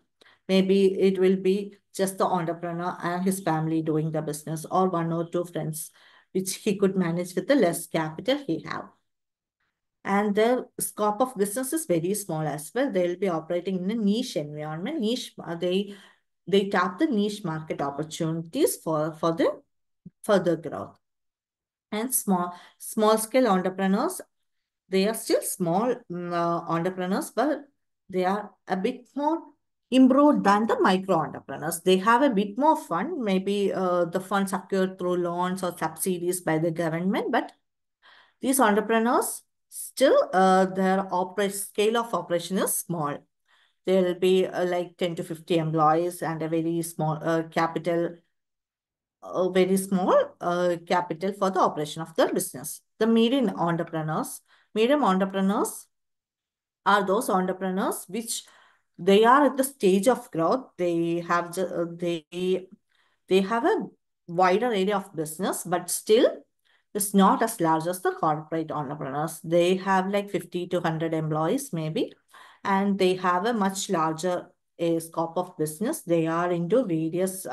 maybe it will be just the entrepreneur and his family doing the business, or 1 or 2 friends, which he could manage with the less capital he have. And their scope of business is very small as well. They will be operating in a niche environment. They tap the niche market opportunities for the further growth. And small scale entrepreneurs, they are still small entrepreneurs, but they are a bit more improved than the micro entrepreneurs. They have a bit more fund. Maybe the funds occur through loans or subsidies by the government, but these entrepreneurs still their scale of operation is small. There will be like 10 to 50 employees and a very small capital for the operation of the business. The medium entrepreneurs are those entrepreneurs which they are at the stage of growth. They have a wider area of business, but still it's not as large as the corporate entrepreneurs. They have like 50 to 100 employees maybe, and they have a much larger scope of business. They are into various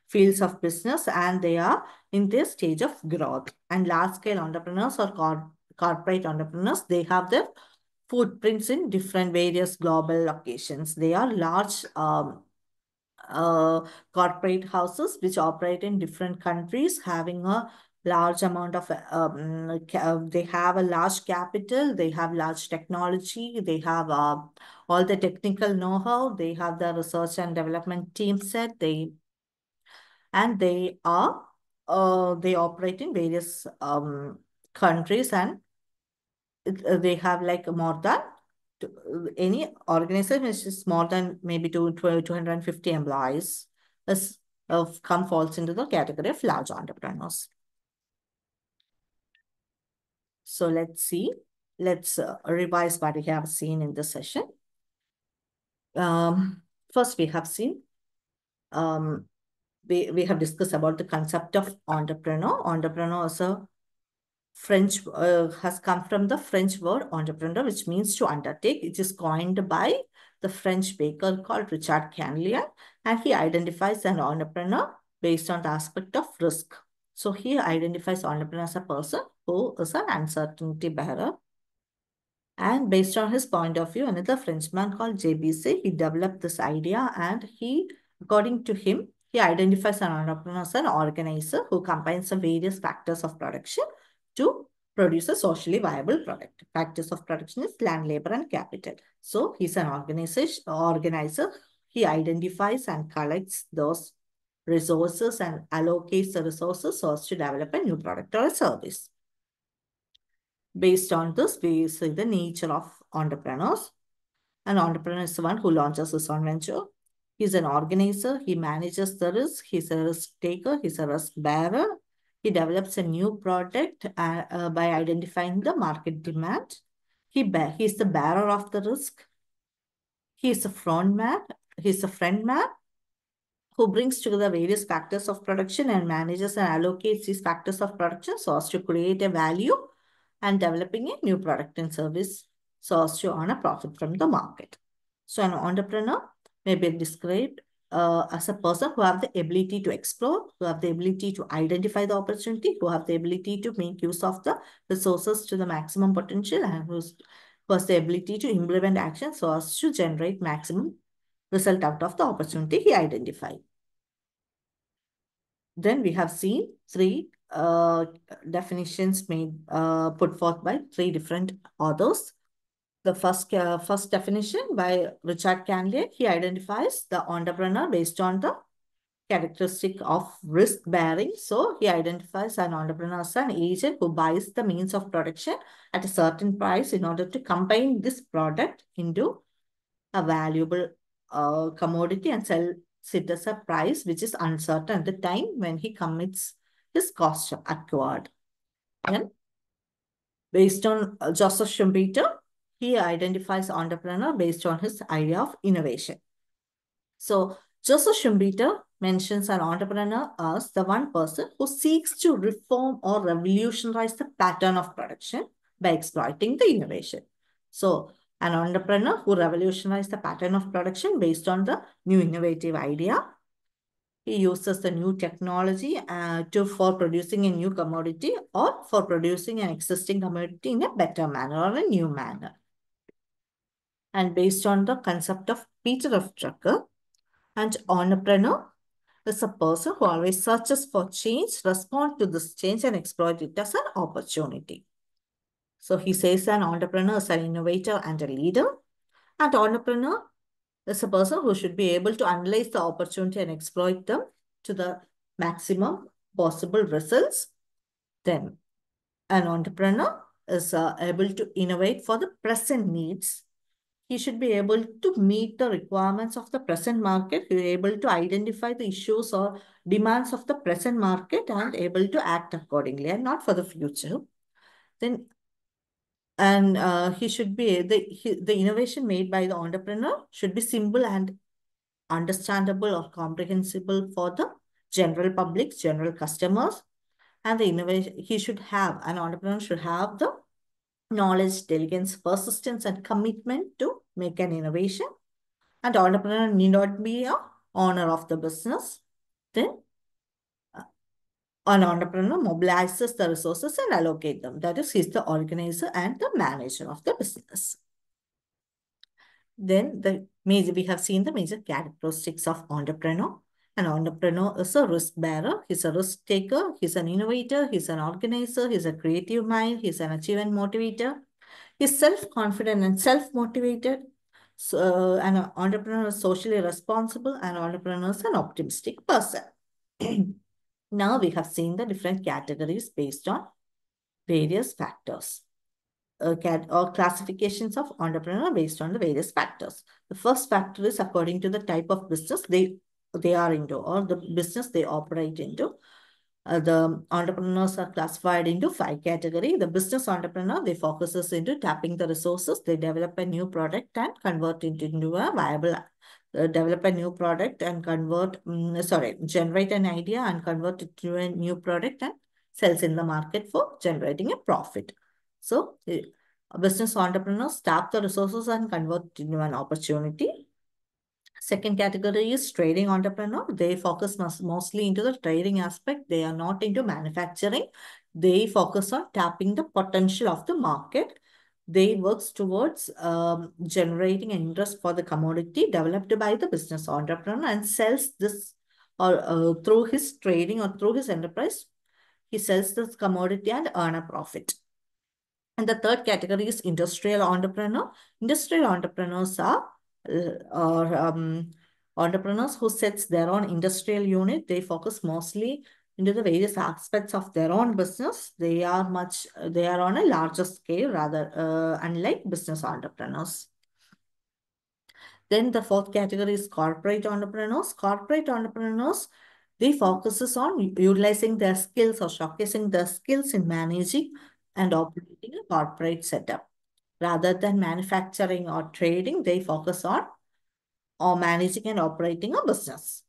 fields of business, and they are in their stage of growth. And large scale entrepreneurs or corporate entrepreneurs, they have their footprints in different various global locations. They are large corporate houses which operate in different countries, having a large amount of they have a large capital, they have large technology, they have all the technical know-how, they have the research and development team set, they operate in various countries, and they have like more than any organization which is more than maybe 250 employees falls into the category of large entrepreneurs. So let's see. Let's revise what we have seen in this session. First, we have seen we have discussed about the concept of entrepreneur. Entrepreneur is a French has come from the French word entrepreneur, which means to undertake. It is coined by the French baker called Richard Canlian, and he identifies an entrepreneur based on the aspect of risk. So he identifies entrepreneur as a person who is an uncertainty bearer. And based on his point of view, another Frenchman called JBC, he developed this idea, and he, according to him, he identifies an entrepreneur as an organizer who combines the various factors of production to produce a socially viable product. Factors of production is land, labor, and capital. So he's an organizer. He identifies and collects those resources and allocates the resources so as to develop a new product or a service. Based on this, we see the nature of entrepreneurs. An entrepreneur is the one who launches his own venture. He's an organizer. He manages the risk. He's a risk taker. He's a risk bearer. He develops a new product by identifying the market demand. He's the bearer of the risk. He's a front man. He's a friend man who brings together various factors of production and manages and allocates these factors of production so as to create a value and developing a new product and service so as to earn a profit from the market. So an entrepreneur may be described as a person who have the ability to explore, who have the ability to identify the opportunity, who have the ability to make use of the resources to the maximum potential, and who has the ability to implement action so as to generate maximum result out of the opportunity he identified. Then we have seen three definitions made put forth by three different authors. The first definition by Richard Canley, he identifies the entrepreneur based on the characteristic of risk bearing. So he identifies an entrepreneur as an agent who buys the means of production at a certain price in order to combine this product into a valuable commodity and sell it as a price which is uncertain at the time when he commits his cost acquired. And based on Joseph Schumpeter, he identifies entrepreneur based on his idea of innovation. So Joseph Schumpeter mentions an entrepreneur as the one person who seeks to reform or revolutionize the pattern of production by exploiting the innovation. So an entrepreneur who revolutionized the pattern of production based on the new innovative idea. He uses the new technology for producing a new commodity or for producing an existing commodity in a better manner or a new manner. And based on the concept of Peter F. Drucker, an entrepreneur is a person who always searches for change, responds to this change, and exploits it as an opportunity. So he says an entrepreneur is an innovator and a leader. And entrepreneur is a person who should be able to analyze the opportunity and exploit them to the maximum possible results. Then an entrepreneur is able to innovate for the present needs. He should be able to meet the requirements of the present market. He is able to identify the issues or demands of the present market and able to act accordingly and not for the future. Then he should be the innovation made by the entrepreneur should be simple and understandable or comprehensible for the general public, general customers. And the innovation an entrepreneur should have the knowledge, diligence, persistence, and commitment to make an innovation. And the entrepreneur need not be a owner of the business. Then an entrepreneur mobilizes the resources and allocate them. That is, he's the organizer and the manager of the business. Then we have seen the major characteristics of entrepreneur. An entrepreneur is a risk bearer, he's a risk taker, he's an innovator, he's an organizer, he's a creative mind, he's an achievement motivator, he's self-confident and self-motivated. So, an entrepreneur is socially responsible, and entrepreneur is an optimistic person. Now we have seen the different categories based on various factors. Or classifications of entrepreneur based on the various factors. The first factor is according to the type of business they are into or the business they operate into. The entrepreneurs are classified into 5 categories. The business entrepreneur, they focuses into tapping the resources. They develop a new product and convert it into a viable, develop a new product and generate an idea and convert it to a new product and sells in the market for generating a profit. So business entrepreneurs tap the resources and convert it into an opportunity. Second category is trading entrepreneur. They focus mostly into the trading aspect. They are not into manufacturing. They focus on tapping the potential of the market. They works towards generating interest for the commodity developed by the business entrepreneur and sells this or through his trading or through his enterprise. He sells this commodity and earn a profit. And the third category is industrial entrepreneur. Industrial entrepreneurs are entrepreneurs who sets their own industrial unit. They focus mostly into the various aspects of their own business. They are on a larger scale rather, unlike business entrepreneurs. Then the fourth category is corporate entrepreneurs. Corporate entrepreneurs, they focuses on utilizing their skills or showcasing their skills in managing and operating a corporate setup. Rather than manufacturing or trading, they focus on or managing and operating a business.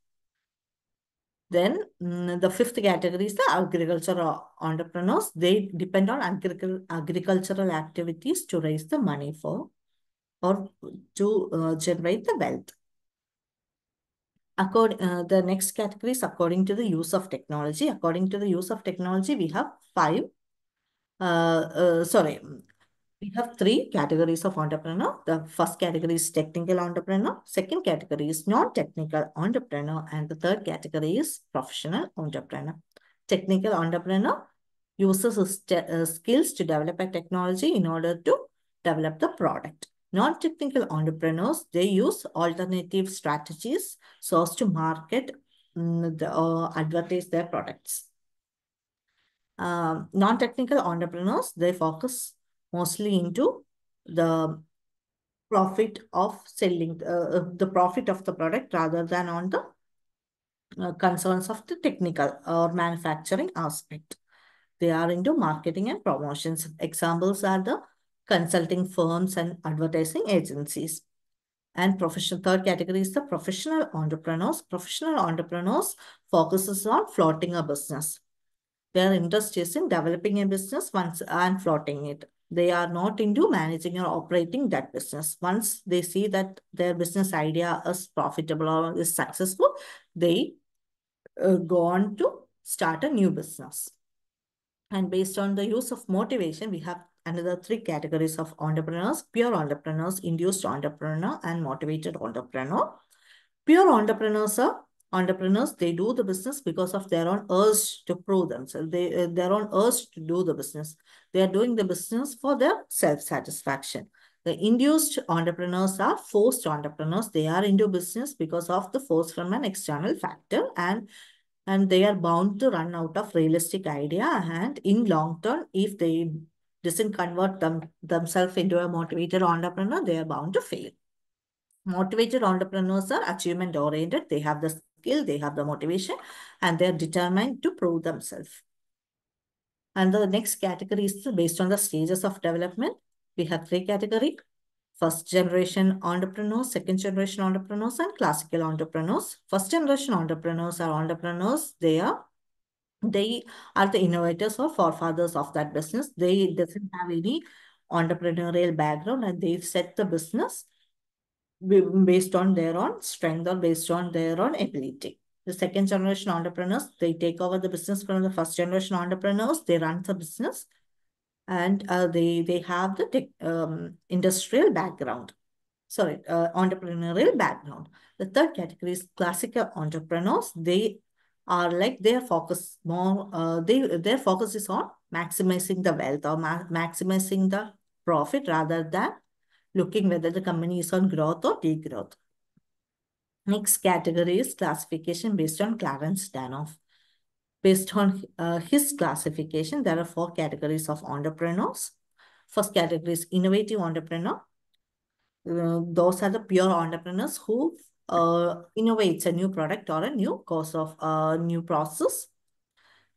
Then the fifth category is the agricultural entrepreneurs. They depend on agricultural activities to raise the money for or to generate the wealth. The next category is according to the use of technology. According to the use of technology, we have we have three categories of entrepreneur. The first category is technical entrepreneur. Second category is non-technical entrepreneur. And the third category is professional entrepreneur. Technical entrepreneur uses his skills to develop a technology in order to develop the product. Non-technical entrepreneurs, they use alternative strategies so as to market advertise their products. Non-technical entrepreneurs, they focus mostly into the profit of selling the profit of the product rather than on the concerns of the technical or manufacturing aspect. They are into marketing and promotions. Examples are the consulting firms and advertising agencies. And third category is the professional entrepreneurs. Professional entrepreneurs focuses on floating a business. Their interest is in developing a business once and floating it. They are not into managing or operating that business. Once they see that their business idea is profitable or is successful, they go on to start a new business. And based on the use of motivation, we have another three categories of entrepreneurs: pure entrepreneurs, induced entrepreneur, and motivated entrepreneur. Pure entrepreneurs are entrepreneurs. They do the business because of their own urge to prove themselves. Their own urge to do the business. They are doing the business for their self-satisfaction. The induced entrepreneurs are forced entrepreneurs. They are into business because of the force from an external factor, and they are bound to run out of realistic idea. And in long term, if they doesn't convert themselves into a motivated entrepreneur, they are bound to fail. Motivated entrepreneurs are achievement oriented. They have the skill, they have the motivation, and they're determined to prove themselves. And the next category is based on the stages of development. We have three categories: first generation entrepreneurs, second generation entrepreneurs, and classical entrepreneurs. First generation entrepreneurs are entrepreneurs. They are the innovators or forefathers of that business. They doesn't have any entrepreneurial background, and they've set the business based on their own strength or based on their own ability. The second generation entrepreneurs, they take over the business from the first generation entrepreneurs. They run the business, and they have the industrial background. Entrepreneurial background. The third category is classical entrepreneurs. They are like their focus more. Their focus is on maximizing the wealth or maximizing the profit rather than looking whether the company is on growth or degrowth. Next category is classification based on Clarence Danoff. Based on his classification, there are four categories of entrepreneurs. First category is innovative entrepreneur. Those are the pure entrepreneurs who innovates a new product or a new course of new process.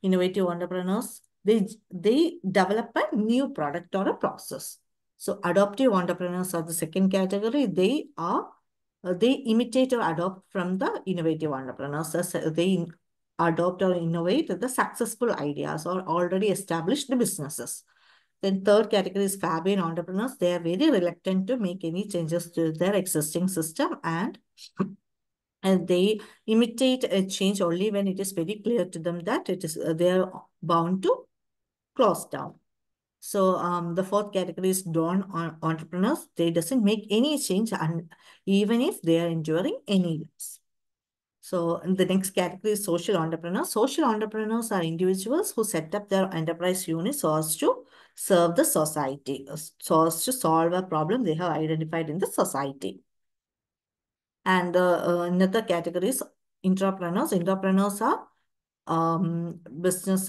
Innovative entrepreneurs, they develop a new product or a process. So adoptive entrepreneurs are the second category. They imitate or adopt from the innovative entrepreneurs. They adopt or innovate the successful ideas or already established businesses. Then third category is Fabian entrepreneurs. They are very reluctant to make any changes to their existing system, and and they imitate a change only when it is very clear to them that it is they are bound to close down. So the fourth category is dawn entrepreneurs. They doesn't make any change, and even if they are enduring any loss. So the next category is social entrepreneurs. Social entrepreneurs are individuals who set up their enterprise unit so as to serve the society, so as to solve a problem they have identified in the society. And another category is entrepreneurs. Entrepreneurs are business,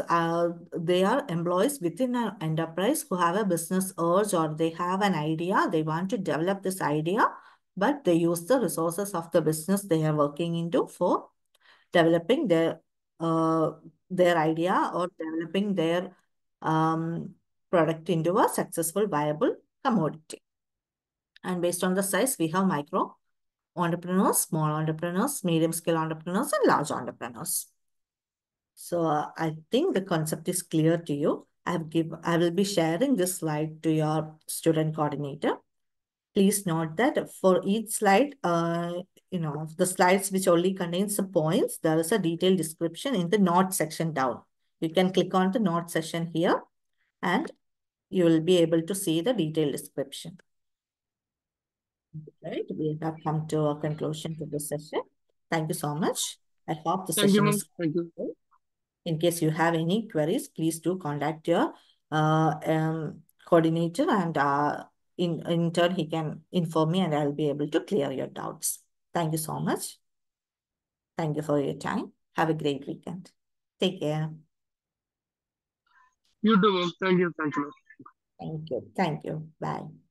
they are employees within an enterprise who have a business urge, or they have an idea, they want to develop this idea, but they use the resources of the business they are working into for developing their idea or developing their product into a successful, viable commodity. And based on the size, we have micro entrepreneurs, small entrepreneurs, medium scale entrepreneurs, and large entrepreneurs. So I think the concept is clear to you. I will be sharing this slide to your student coordinator. Please note that for each slide, the slides which only contains the points, there is a detailed description in the note section down. You can click on the note section here and you will be able to see the detailed description. Right, we have come to a conclusion to this session. Thank you so much. I hope the Thank you, session ma'am. is Thank you. helpful. In case you have any queries, please do contact your coordinator, and in turn, he can inform me and I'll be able to clear your doubts. Thank you so much. Thank you for your time. Have a great weekend. Take care. You too, ma'am. Thank you. Thank you. Thank you. Thank you. Bye.